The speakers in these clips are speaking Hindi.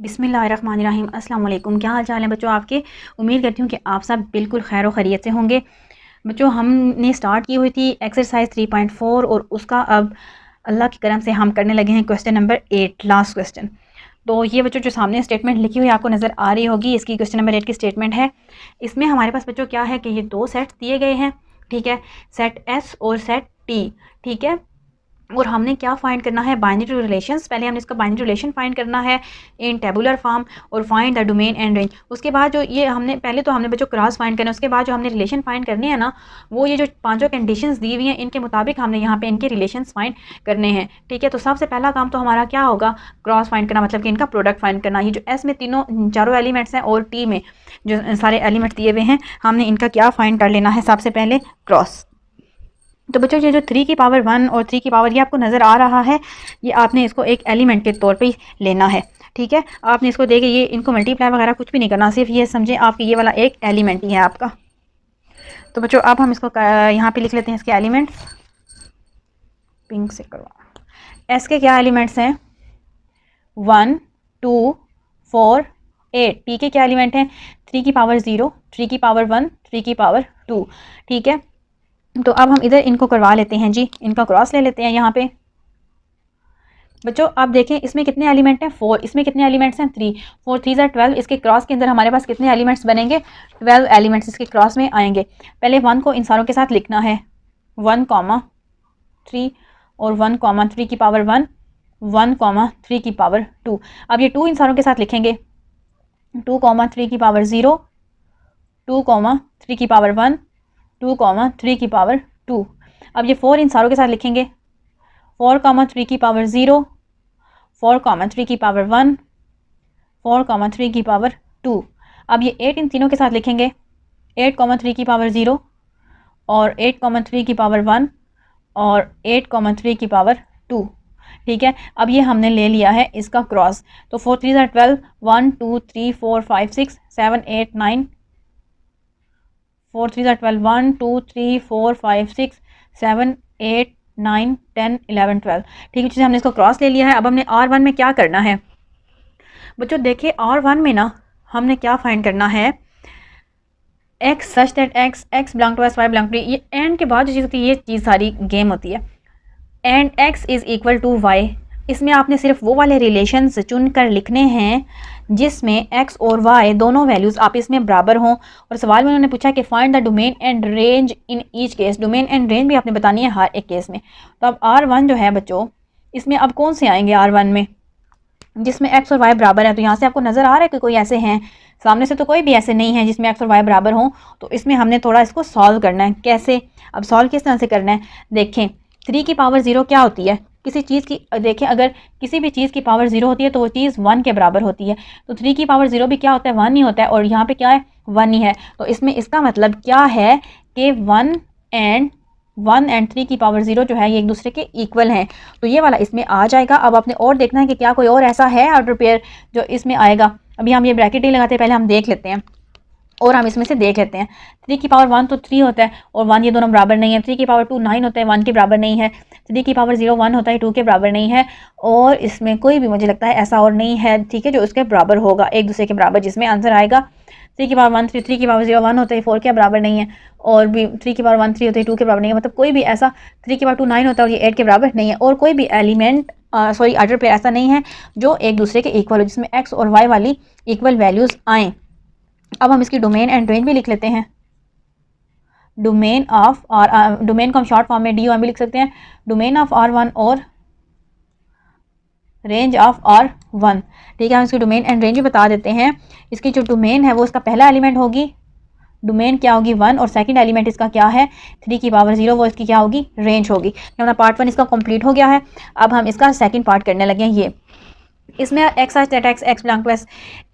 बिस्मिल्लाहिर्रहमानिर्रहीम। अस्सलाम वालेकुम। क्या हाल चाल है बच्चों आपके। उम्मीद करती हूँ कि आप सब बिल्कुल खैर व खैरियत से होंगे। बच्चों हमने स्टार्ट की हुई थी एक्सरसाइज 3.4 और उसका अब अल्लाह की करम से हम करने लगे हैं क्वेश्चन नंबर 8, लास्ट क्वेश्चन। तो ये बच्चों जो सामने स्टेटमेंट लिखी हुई आपको नज़र आ रही होगी, इसकी क्वेश्चन नंबर 8 की स्टेटमेंट है। इसमें हमारे पास बच्चों क्या है कि ये दो सेट्स दिए गए हैं, ठीक है, सेट एस और सेट टी, ठीक है। और हमने क्या फाइंड करना है, बाइनरी रिलेशंस। पहले हमने इसका बाइनरी रिलेशन फाइंड करना है इन टेबुलर फॉर्म और find the domain and range. उसके बाद जो ये हमने पहले तो हमने बच्चों क्रॉस फाइंड करना है, उसके बाद जो हमने रिलेशन फाइंड करने हैं ना, वो ये जो पांचों कंडीशंस दी हुई हैं इनके मुताबिक हमने यहाँ पे इनके रिलेशंस फाइंड करने हैं, ठीक है। तो सबसे पहला काम तो हमारा क्या होगा, क्रॉस फाइंड करना, मतलब कि इनका प्रोडक्ट फाइंड करना। ये जो एस में चारों एलिमेंट्स हैं और टी में जो सारे एलिमेंट्स दिए हुए हैं, हमने इनका क्या फाइंड कर लेना है, सबसे पहले क्रॉस। तो बच्चों ये जो 3 की पावर 1 और 3 की पावर, ये आपको नज़र आ रहा है, ये आपने इसको एक एलिमेंट के तौर पे लेना है, ठीक है। आपने इसको देखे ये इनको मल्टीप्लाई वगैरह कुछ भी नहीं करना, सिर्फ ये समझें आपकी ये वाला एक एलिमेंट ही है आपका। तो बच्चों अब हम इसको यहाँ पे लिख लेते हैं इसके एलिमेंट्स, पिंक से करवा। एस के क्या एलिमेंट्स हैं, 1 2 4 8। टी के क्या एलिमेंट हैं, 3 की पावर 0, 3 की पावर 1, 3 की पावर 2, ठीक है। तो अब हम इधर इनको करवा लेते हैं जी, इनका क्रॉस ले लेते हैं यहाँ पे। बच्चों आप देखें इसमें कितने एलिमेंट हैं, 4, इसमें कितने एलिमेंट्स हैं, 3, 4 3 12। इसके क्रॉस के अंदर हमारे पास कितने एलिमेंट्स बनेंगे, 12 एलिमेंट्स इसके क्रॉस में आएंगे। पहले 1 को इन सारों के साथ लिखना है, 1,3 और 1,3 की पावर 1, 1,3 की पावर 2। अब ये 2 इन सारों के साथ लिखेंगे, 2,3 की पावर 0, 2,3 की पावर 1, 2,3 की पावर 2। अब ये 4 इन सारों के साथ लिखेंगे, 4,3 की पावर 0, 4,3 की पावर 1, 4,3 की पावर 2। अब ये 8 इन तीनों के साथ लिखेंगे, 8,3 की पावर 0 और 8,3 की पावर 1 और 8,3 की पावर 2, ठीक है। अब ये हमने ले लिया है इसका क्रॉस। तो 4 3 12, 1 2 3 4 5 6 7 8 9, 4 3 12, 1 2 3 4 5 6 7 8 9 10 11 12, ठीक है। जैसे हमने इसको क्रॉस ले लिया है। अब हमने R1 में क्या करना है बच्चों, देखिए R1 में ना हमने क्या फाइंड करना है, x such that x belong to s, y belong to, ये एंड के बाद जो चीज़ होती है ये चीज़ सारी गेम होती है। And x is equal to y, इसमें आपने सिर्फ वो वाले रिलेशंस चुन कर लिखने हैं जिसमें x और y दोनों वैल्यूज़ आप इसमें बराबर हों। और सवाल में उन्होंने पूछा कि find the domain and range in each case, domain and range भी आपने बतानी है हर एक केस में। तो अब R1 जो है बच्चों, इसमें अब कौन से आएंगे R1 में, जिसमें x और y बराबर है। तो यहाँ से आपको नज़र आ रहा है कि कोई ऐसे हैं, सामने से तो कोई भी ऐसे नहीं है जिसमें x और y बराबर हों। तो इसमें हमने थोड़ा इसको सॉल्व करना है। कैसे, अब सॉल्व किस तरह से करना है, देखें 3 की पावर 0 क्या होती है, किसी चीज़ की, देखें अगर किसी भी चीज़ की पावर 0 होती है तो वो चीज़ 1 के बराबर होती है। तो 3 की पावर 0 भी क्या होता है, 1 ही होता है, और यहाँ पे क्या है, 1 ही है। तो इसमें इसका मतलब क्या है कि 1 एंड 3 की पावर 0 जो है ये एक दूसरे के इक्वल हैं। तो ये वाला इसमें आ जाएगा। अब आपने और देखना है कि क्या कोई और ऐसा है ऑर्डर पेयर जो इसमें आएगा। अभी हम ये ब्रैकेट नहीं लगाते, पहले हम देख लेते हैं और हम इसमें से देख लेते हैं। 3 की पावर 1 तो 3 होता है और 1 ये दोनों बराबर नहीं है। 3 की पावर 2 9 होता है, 1 के बराबर नहीं है। 3 की पावर 0 1 होता है, 2 के बराबर नहीं है। और इसमें कोई भी मुझे लगता है ऐसा और नहीं है, ठीक है, जो उसके बराबर होगा, एक दूसरे के बराबर, जिसमें आंसर आएगा 3 की पावर 1 3, 3 की पावर 0 1 होता है, 4 के बराबर नहीं है। और भी 3 की पावर 1 3 होता है, 2 के बराबर नहीं है। मतलब कोई भी ऐसा 3 की पावर 2 9 होता है और ये 8 के बराबर नहीं है। और कोई भी एलिमेंट ऑर्डर पेयर ऐसा नहीं है जो एक दूसरे के इक्वल हो, जिसमें x और y वाली इक्वल वैल्यूज़ आएँ। अब हम इसकी डोमेन एंड रेंज भी लिख लेते हैं। डोमेन ऑफ डोमेन को हम शॉर्ट फॉर्म में DOM भी लिख सकते हैं, डोमेन ऑफ R1 और रेंज ऑफ R1, ठीक है। हम इसकी डोमेन एंड रेंज भी बता देते हैं। इसकी जो डोमेन है वो इसका पहला एलिमेंट होगी, डोमेन क्या होगी 1, और सेकंड एलिमेंट इसका क्या है 3 की पावर 0, वो इसकी क्या होगी, रेंज होगी। हमारा पार्ट 1 इसका कंप्लीट हो गया है। अब हम इसका सेकंड पार्ट करने लगे हैं। ये इसमें x such that x belong to s,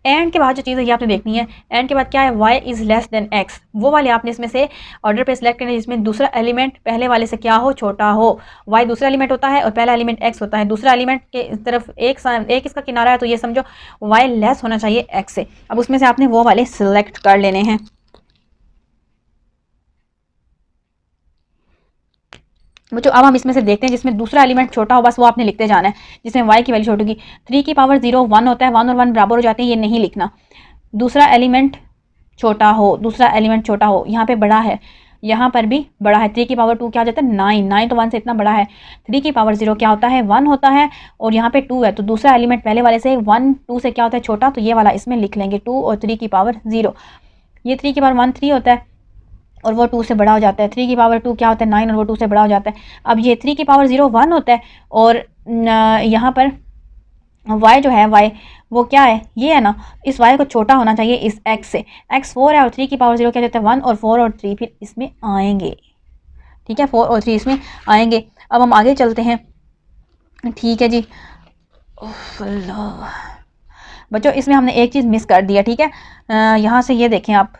and के बाद जो चीज़ है ये आपने देखनी है। एंड के बाद क्या है, y is less than x, वो वाले आपने इसमें से ऑर्डर पे सिलेक्ट करना है जिसमें दूसरा एलिमेंट पहले वाले से क्या हो, छोटा हो। y दूसरा एलिमेंट होता है और पहला एलिमेंट x होता है। दूसरा एलिमेंट के तरफ एक इसका किनारा है, तो ये समझो y लेस होना चाहिए x से। अब उसमें से आपने वो वाले सिलेक्ट कर लेने हैं। बच्चों अब हम इसमें से देखते हैं जिसमें दूसरा एलिमेंट छोटा हो, बस वो आपने लिखते जाना है, जिसमें y की वैल्यू छोटी होगी। 3 की पावर 0 1 होता है, 1 और 1 बराबर हो जाते हैं, ये नहीं लिखना। दूसरा एलिमेंट छोटा हो, दूसरा एलिमेंट छोटा हो, यहाँ पे बड़ा है, यहाँ पर भी बड़ा है। 3 की पावर 2 क्या हो जाता है 9, 9 तो 1 से इतना बड़ा है। 3 की पावर 0 क्या होता है 1 होता है, और यहाँ पे 2 है, तो दूसरा एलिमेंट पहले वाले से 1 2 से क्या होता है छोटा, तो ये वाला इसमें लिख लेंगे 2 और 3 की पावर 0। ये 3 की पावर 1 3 होता है और वो 2 से बड़ा हो जाता है। 3 की पावर 2 क्या होता है 9 और वो 2 से बड़ा हो जाता है। अब ये 3 की पावर 0 1 होता है, और यहाँ पर y जो है y वो क्या है, ये है ना, इस y को छोटा होना चाहिए इस x से। x 4 है और 3 की पावर 0 क्या जाता है 1, और 4 और 3 फिर इसमें आएंगे। ठीक है, 4 और 3 इसमें आएंगे। अब हम आगे चलते हैं। ठीक है जी। अल्लाह बच्चों, इसमें हमने एक चीज़ मिस कर दिया। ठीक है, यहाँ से ये देखें आप,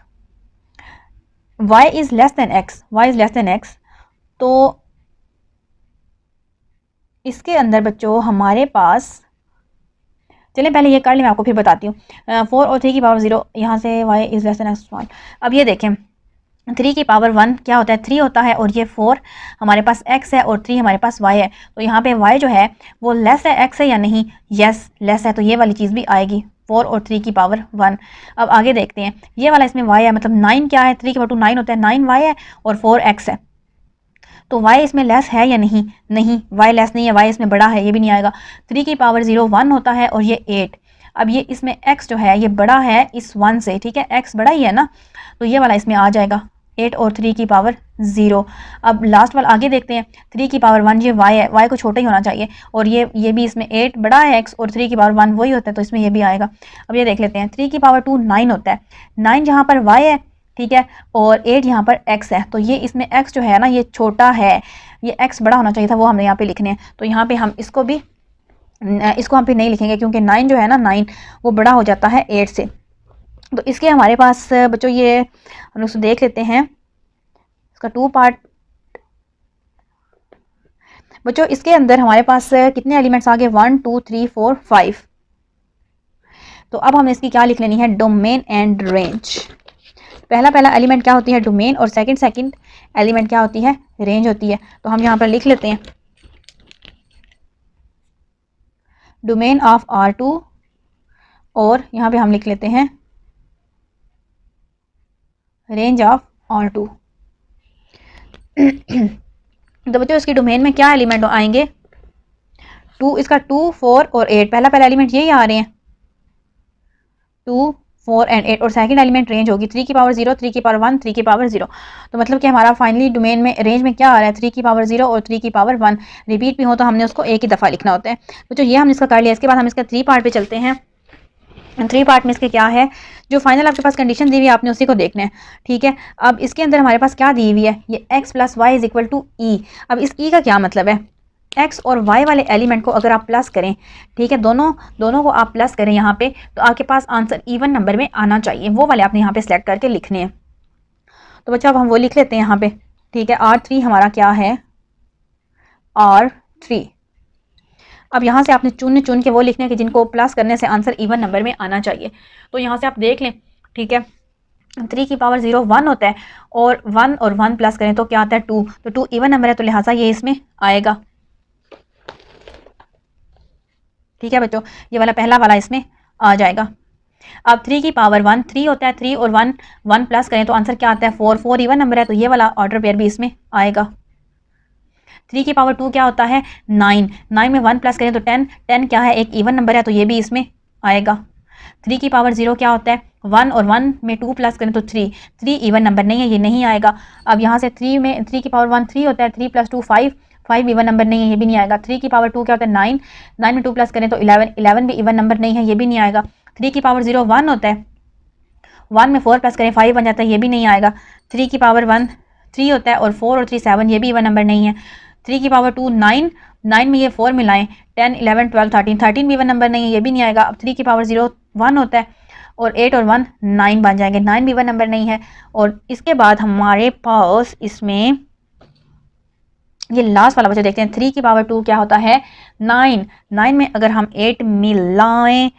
y is less than x, y is less than x, तो इसके अंदर बच्चों हमारे पास, चलिए पहले ये कर लें, मैं आपको फिर बताती हूँ। 4 और 3 की पावर 0, यहाँ से y is less than x small. अब ये देखें 3 की पावर 1 क्या होता है 3 होता है, और ये 4 हमारे पास x है और 3 हमारे पास y है, तो यहाँ पे y जो है वो लेस है x है या नहीं, यस लेस है, तो ये वाली चीज़ भी आएगी 4 और 3 की पावर 1। अब आगे देखते हैं, ये वाला इसमें y है, मतलब 9 क्या है 3 की पावर 2 9 होता है, 9 y है और 4 x है, तो y इसमें लेस है या नहीं, नहीं y लेस नहीं है, y इसमें बड़ा है, ये भी नहीं आएगा। 3 की पावर 0 1 होता है और ये 8, अब ये इसमें x जो है ये बड़ा है इस 1 से, ठीक है x बड़ा ही है ना, तो ये वाला इसमें आ जाएगा 8 और 3 की पावर 0। अब लास्ट वाला आगे देखते हैं, 3 की पावर 1 ये y है, y को छोटा ही होना चाहिए, और ये भी इसमें 8 बड़ा है x, और 3 की पावर 1 वही होता है, तो इसमें ये भी आएगा। अब ये देख लेते हैं, 3 की पावर 2 9 होता है, 9 जहाँ पर y है, ठीक है, और 8 यहाँ पर x है, तो ये इसमें x जो है ना ये छोटा है, ये x बड़ा होना चाहिए था, वो हमने यहाँ पे लिखने हैं, तो यहाँ पे हम इसको हम पे नहीं लिखेंगे, क्योंकि 9 जो है ना 9 वो बड़ा हो जाता है 8 से। तो इसके हमारे पास बच्चों ये हम लोग देख लेते हैं, इसका 2 पार्ट। बच्चों इसके अंदर हमारे पास कितने एलिमेंट्स आ गए 1 2 3 4 5। तो अब हमें इसकी क्या लिख लेनी है, डोमेन एंड रेंज। पहला एलिमेंट क्या होती है डोमेन, और सेकंड एलिमेंट क्या होती है रेंज होती है। तो हम यहाँ पर लिख लेते हैं डोमेन ऑफ R2, और यहाँ पे हम लिख लेते हैं रेंज ऑफ R2। तो बच्चों इसकी डोमेन में क्या एलिमेंट आएंगे 2, इसका 2 4 और 8, पहला एलिमेंट यही आ रहे हैं 2 4 एंड 8, और सेकंड एलिमेंट रेंज होगी 3 की पावर 0 3 की पावर 1 3 की पावर 0। तो मतलब कि हमारा फाइनली डोमेन में रेंज में क्या आ रहा है 3 की पावर 0 और 3 की पावर 1, रिपीट भी हो तो हमने उसको एक ही दफ़ा लिखना होता है। तो जो ये हमने इसका कर लिया, इसके बाद हम इसका 3 पार्ट पे चलते हैं। 3 पार्ट में इसके क्या है, जो फाइनल आपके पास कंडीशन दी हुई है आपने उसी को देखना है। ठीक है, अब इसके अंदर हमारे पास क्या दी हुई है, ये x plus Y is equal to E. अब इस ई का क्या मतलब है, x और y वाले एलिमेंट को अगर आप प्लस करें, ठीक है, दोनों को आप प्लस करें यहाँ पे, तो आपके पास आंसर इवन नंबर में आना चाहिए, वो वाले आपने यहाँ पे सेलेक्ट करके लिखने हैं। तो बच्चा अब हम वो लिख लेते हैं यहाँ पे। ठीक है, R3 हमारा क्या है R3। अब यहाँ से आपने चुन के वो लिखने के जिनको प्लस करने से आंसर इवन नंबर में आना चाहिए। तो यहाँ से आप देख लें, ठीक है, 3 की पावर 0 1 होता है, और 1 और 1 प्लस करें तो क्या आता है 2, तो 2 इवन नंबर है, तो लिहाजा ये इसमें आएगा। ठीक है बच्चों, ये वाला पहला वाला इसमें आ जाएगा। अब 3 की पावर 1 3 होता है, 3 और 1 1 प्लस करें तो आंसर क्या आता है 4, 4 इवन नंबर है, तो ये वाला ऑर्डर पेयर भी इसमें आएगा। 3 की पावर 2 क्या होता है 9, 9 में 1 प्लस करें तो 10, 10 क्या है एक इवन नंबर है, तो ये भी इसमें आएगा। 3 की पावर 0 क्या होता है 1, और 1 में 2 प्लस करें तो 3, 3 इवन नंबर नहीं है, ये नहीं आएगा। अब यहाँ से 3 की पावर 1 3 होता है, 3 प्लस 2 5, 5 इवन नंबर नहीं है, ये भी नहीं आएगा। 3 की पावर 2 क्या होता है 9, 9 में 2 प्लस करें तो 11, 11 भी इवन नंबर नहीं है, ये भी नहीं आएगा। 3 की पावर 0 1 होता है, 1 में 4 प्लस करें 5 बन जाता है, ये भी नहीं आएगा। 3 की पावर 1 3 होता है, और 4 और 3 7, ये भी इवन नंबर नहीं है। 3 की पावर 2 9, 9 में ये 4 मिलाएं 10 11 12 13, 13 भी इवन नंबर नहीं है, ये भी नहीं आएगा। अब 3 की पावर 0 1 होता है, और 8 और 1 9 बन जाएंगे, 9 भी इवन नंबर नहीं है। और इसके बाद हमारे पास इसमें ये लास्ट वाला बच्चा देखते हैं, 3 की पावर 2 क्या होता है 9, 9 में अगर हम 8 मिलाएं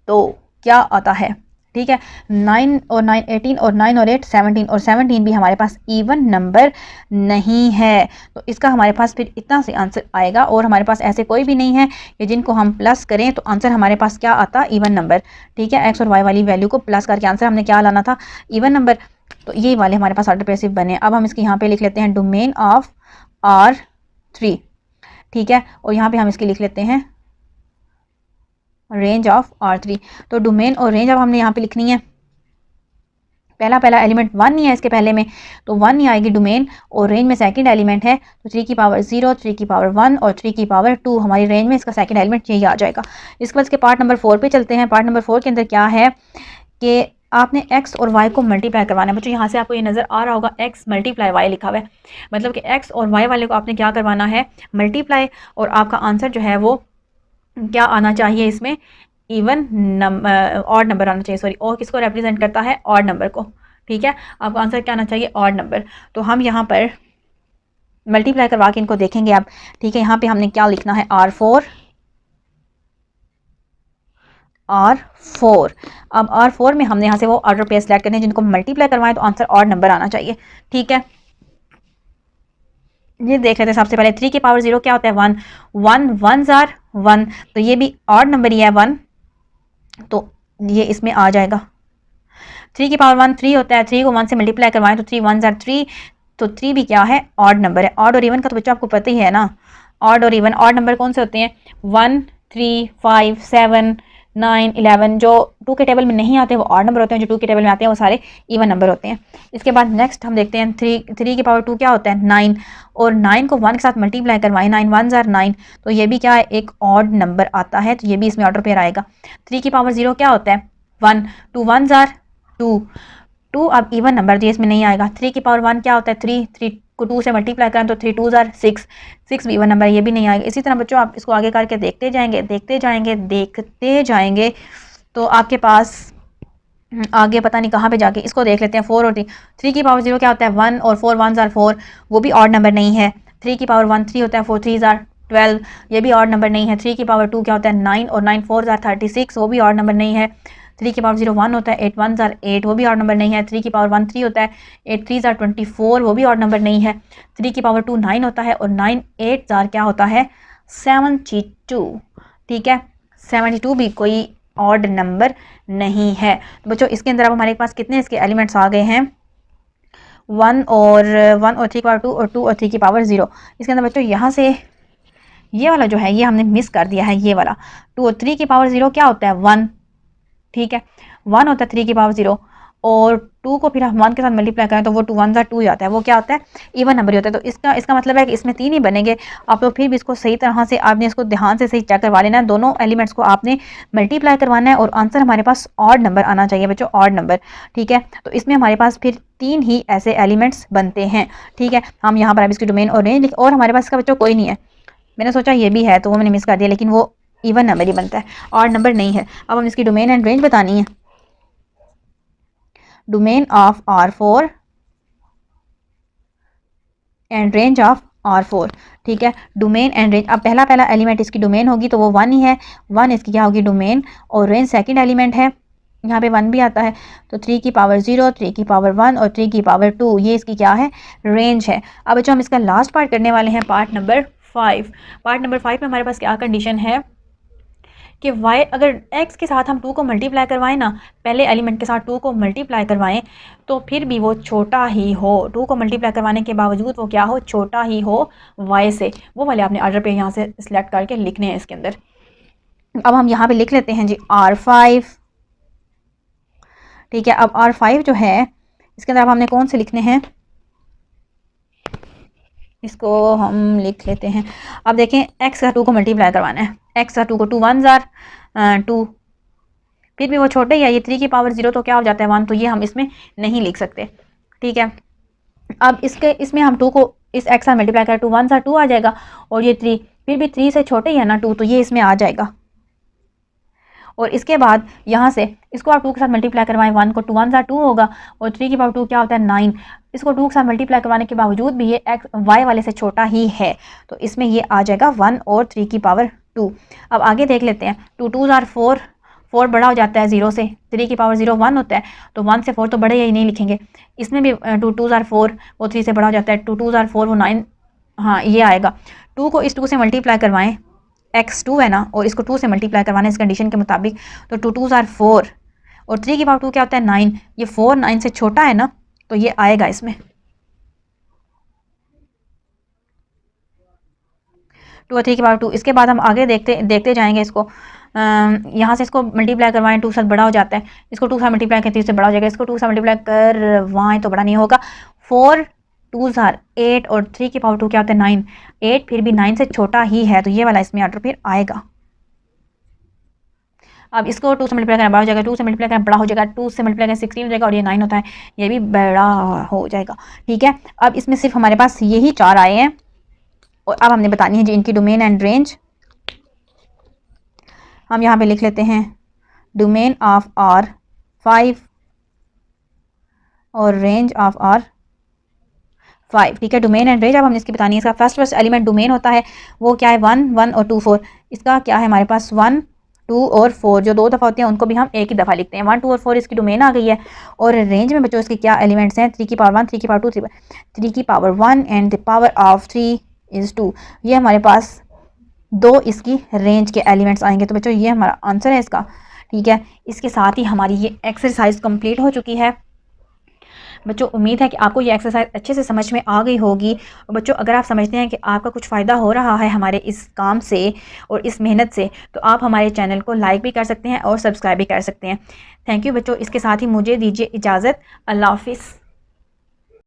तो क्या आता है ठीक है। 9 और 9 18 और 9 और 8 17 और 17 भी हमारे पास इवन नंबर नहीं है, तो इसका हमारे पास फिर इतना से आंसर आएगा। और हमारे पास ऐसे कोई भी नहीं है कि जिनको हम प्लस करें तो आंसर हमारे पास क्या आता, इवन नंबर। ठीक है, एक्स और वाई वाली वैल्यू को प्लस करके आंसर हमने क्या लाना था, इवन नंबर। तो ये वाले हमारे पास ऑर्डर पैसिव बने। अब हम इसके यहाँ पे लिख लेते हैं डोमेन ऑफ R3। ठीक है, और यहाँ पे हम इसकी लिख लेते हैं रेंज ऑफ R3। तो डोमेन और रेंज अब हमने यहाँ पे लिखनी है। पहला एलिमेंट 1 नहीं है इसके पहले में, तो 1 ही आएगी डोमेन, और रेंज में सेकंड एलिमेंट है तो 3 की पावर 0, 3 की पावर 1 और 3 की पावर 2 हमारी रेंज में इसका सेकंड एलिमेंट यही आ जाएगा। इसके बाद इसके पार्ट नंबर 4 पे चलते हैं। पार्ट नंबर 4 के अंदर क्या है कि आपने x और y को मल्टीप्लाई करवाना है। बच्चों यहाँ से आपको ये नज़र आ रहा होगा x मल्टीप्लाई y लिखा हुआ है, मतलब कि x और y वाले को आपने क्या करवाना है, मल्टीप्लाई, और आपका आंसर जो है वो क्या आना चाहिए इसमें, इवन नंबर, ऑड नंबर आना चाहिए। सॉरी, और किसको रिप्रेजेंट करता है, ऑड नंबर को। ठीक है, आपका आंसर क्या आना चाहिए, ऑड नंबर। तो हम यहाँ पर मल्टीप्लाई करवा के इनको देखेंगे आप। ठीक है, यहाँ पे हमने क्या लिखना है, R4। अब R4 में हमने यहाँ से वो ऑर्डर पेयर सेलेक्ट करने हैं जिनको मल्टीप्लाई करवाएं तो आंसर ऑड नंबर आना चाहिए। ठीक है, ये देख लेते हैं। सबसे पहले 3 की पावर 0 क्या होता है, 1, 1 1s आर 1, तो ये भी ऑड नंबर ही है 1, तो ये इसमें आ जाएगा। 3 की पावर 1 3 होता है, 3 को 1 से मल्टीप्लाई करवाएं तो 3 1s आर 3, तो 3 भी क्या है, ऑड नंबर है। ऑड और इवन का तो बच्चों आपको पता ही है ना, ऑड और इवन। ऑड नंबर कौन से होते हैं, 1 3 5 7 9 11, जो 2 के टेबल में नहीं आते वो ऑड नंबर होते हैं, जो 2 के टेबल में आते हैं वो सारे इवन नंबर होते हैं। इसके बाद नेक्स्ट हम देखते हैं 3 की पावर 2 क्या होता है, 9, और 9 को 1 के साथ मल्टीप्लाई करवाएं, 9 1s आर 9, तो ये भी क्या है, एक ऑड नंबर आता है, तो ये भी इसमें ऑर्डर पेयर आएगा। 3 की पावर 0 क्या होता है, 1, 2 1s आर 2, 2 अब इवन नंबर दिए इसमें नहीं आएगा। 3 की पावर 1 क्या होता है, 3, 3 को 2 से मल्टीप्लाई करें तो 3 2s आर 6, 6 भी इवन नंबर, ये भी नहीं आएगा। इसी तरह बच्चों आप इसको आगे करके देखते जाएंगे तो आपके पास आगे पता नहीं कहाँ पे जाके इसको देख लेते हैं। 4 और 3 की पावर 0 क्या होता है, 1, और 4 1s आर 4, वो भी ऑड नंबर नहीं है। 3 की पावर 1 3 होता है, 4 3s आर 12, ये भी ऑड नंबर नहीं है। 3 की पावर 2 क्या होता है, 9, और 9 4s आर 36, वो भी ऑड नंबर नहीं है। 3 की पावर 0 1 होता है, 8 1s आर 8, वो भी ऑड नंबर नहीं है। 3 की पावर 1 3 होता है, 8 3s आर 24, वो भी ऑड नंबर नहीं है। 3 की पावर 2 9 होता है, और 9 8s आर क्या होता है, 72। ठीक है, 72 भी कोई ऑड नंबर नहीं है। तो बच्चों इसके अंदर अब हमारे पास कितने इसके एलिमेंट्स आ गए हैं, 1 और 3 की पावर 2 और 2 और 3 की पावर 0। इसके अंदर बच्चों यहाँ से ये वाला जो है ये हमने मिस कर दिया है, ये वाला 2 और 3 की पावर 0 क्या होता है, 1। ठीक है, 1 होता है 3 की पावर 0, और 2 को फिर हम 1 के साथ मल्टीप्लाई करें तो वो 2 1s आर 2 जाता है, वो क्या होता है, इवन नंबर होता है। तो इसका मतलब है कि इसमें 3 ही बनेंगे। आप लोग फिर भी इसको सही तरह से आपने इसको ध्यान से सही चेक करवा लेना है। दोनों एलिमेंट्स को आपने मल्टीप्लाई करवाना है और आंसर हमारे पास ऑड नंबर आना चाहिए बच्चों, ऑड नंबर। ठीक है, तो इसमें हमारे पास फिर 3 ही ऐसे एलिमेंट्स बनते हैं। ठीक है, हम यहाँ पर अब इसकी डोमेन और रेंज, और हमारे पास इसका बच्चों कोई नहीं है। मैंने सोचा ये भी है तो वो मैंने मिस कर दिया, लेकिन वो इवन नंबर ही बनता है, ऑड नंबर नहीं है। अब हम इसकी डोमेन एंड रेंज बतानी है। Domain of R4 and range of R4। ठीक है, डोमेन एंड रेंज। अब पहला एलिमेंट इसकी डोमेन होगी तो वो 1 ही है, 1 इसकी क्या होगी, डोमेन, और रेंज सेकंड एलिमेंट है, यहाँ पे 1 भी आता है, तो 3 की पावर 0, 3 की पावर 1 और 3 की पावर 2, ये इसकी क्या है, रेंज है। अब बच्चों हम इसका लास्ट पार्ट करने वाले हैं, पार्ट नंबर 5। पार्ट नंबर 5 में हमारे पास क्या कंडीशन है कि y, अगर x के साथ हम 2 को मल्टीप्लाई करवाएं ना, पहले एलिमेंट के साथ 2 को मल्टीप्लाई करवाएं तो फिर भी वो छोटा ही हो, 2 को मल्टीप्लाई करवाने के बावजूद वो क्या हो, छोटा ही हो y से। वो वाले आपने ऑर्डर पे यहाँ से सिलेक्ट करके लिखने हैं इसके अंदर। अब हम यहाँ पे लिख लेते हैं जी R5। ठीक है, अब R5 जो है इसके अंदर अब हमने कौन से लिखने हैं, इसको हम लिख लेते हैं। अब देखें x का 2 को मल्टीप्लाई करवाना है, x का 2 को 2 1s आर 2, फिर भी वो छोटे ही है, ये 3 की पावर 0 तो क्या हो जाता है 1, तो ये हम इसमें नहीं लिख सकते। ठीक है, अब इसमें हम 2 को इस x से मल्टीप्लाई करें, 2 1s आर 2 आ जाएगा, और ये 3 फिर भी 3 से छोटे ही है ना 2, तो ये इसमें आ जाएगा। और इसके बाद यहाँ से इसको आप 2 के साथ मल्टीप्लाई करवाएं, 1 को 2 1s आर 2 होगा, और 3 की पावर 2 क्या होता है 9, इसको 2 के साथ मल्टीप्लाई करवाने के बावजूद भी ये x y वाले से छोटा ही है, तो इसमें ये आ जाएगा 1 और 3 की पावर 2। अब आगे देख लेते हैं, 2 2s आर 4, 4 बड़ा हो जाता है 0 से, 3 की पावर 0 1 होता है, तो 1 से 4 तो बड़े ही नहीं लिखेंगे। इसमें भी 2 2 ज़ार 4, वो 3 से बड़ा हो जाता है, 2 2 ज़ार 4 वो 9, हाँ ये आएगा। 2 को इस 2 से मल्टीप्लाई करवाएं, x2 है ना, और इसको 2 से मल्टीप्लाई करवाना इस कंडीशन के मुताबिक, तो 2 2 ज़ार 4 और 3 की पावर 2 क्या होता है 9, ये 4 9 से छोटा है ना, तो ये आएगा इसमें 2 और 3 की पावर 2। इसके बाद हम आगे देखते जाएंगे इसको। यहाँ से इसको मल्टीप्लाई करवाएं, 2 से बड़ा हो जाता है, इसको 2 से मल्टीप्लाई करते 3 से बड़ा हो जाएगा, इसको 2 से मल्टीप्लाई करवाएं तो बड़ा नहीं होगा। 4 2 ज़ार 8 और 3 की पावर 2 क्या होता है 9, 8 फिर भी 9 से छोटा ही है, तो ये वाला इसमें ऑर्डर फिर आएगा। अब इसको 2 से मल्टीप्लाई करना बड़ा हो जाएगा, 2 से मल्टीप्लाई करना बड़ा हो जाएगा, 2 से मल्टीप्लाई करना 16 हो जाएगा, और ये 9 होता है, ये भी बड़ा हो जाएगा। ठीक है, अब इसमें सिर्फ हमारे पास यही 4 आए हैं, और अब हमने बतानी है जी इनकी डोमेन एंड रेंज। हम यहाँ पे लिख लेते हैं डोमेन ऑफ आर 5 और रेंज ऑफ आर 5। ठीक है, डोमेन एंड रेंज अब हमने इसकी बतानी है। इसका फर्स्ट एलिमेंट डोमेन होता है, वो क्या है 1 1 और 2 4। इसका क्या है हमारे पास 1 2 और 4 जो 2 दफ़ा होती हैं उनको भी हम एक ही दफ़ा लिखते हैं। 1 2 और 4 इसकी डोमेन आ गई है। और रेंज में बच्चों इसके क्या एलिमेंट्स हैं, 3 की पावर 1 3 की पावर 2 3 की power 1 and the power of 3 is 2। ये हमारे पास 2 इसकी रेंज के एलिमेंट्स आएंगे। तो बच्चों ये हमारा आंसर है इसका। ठीक है, इसके साथ ही हमारी ये एक्सरसाइज कंप्लीट हो चुकी है। बच्चों उम्मीद है कि आपको ये एक्सरसाइज अच्छे से समझ में आ गई होगी। और बच्चों अगर आप समझते हैं कि आपका कुछ फ़ायदा हो रहा है हमारे इस काम से और इस मेहनत से, तो आप हमारे चैनल को लाइक भी कर सकते हैं और सब्सक्राइब भी कर सकते हैं। थैंक यू बच्चों। इसके साथ ही मुझे दीजिए इजाज़त। अल्लाह हाफिज़।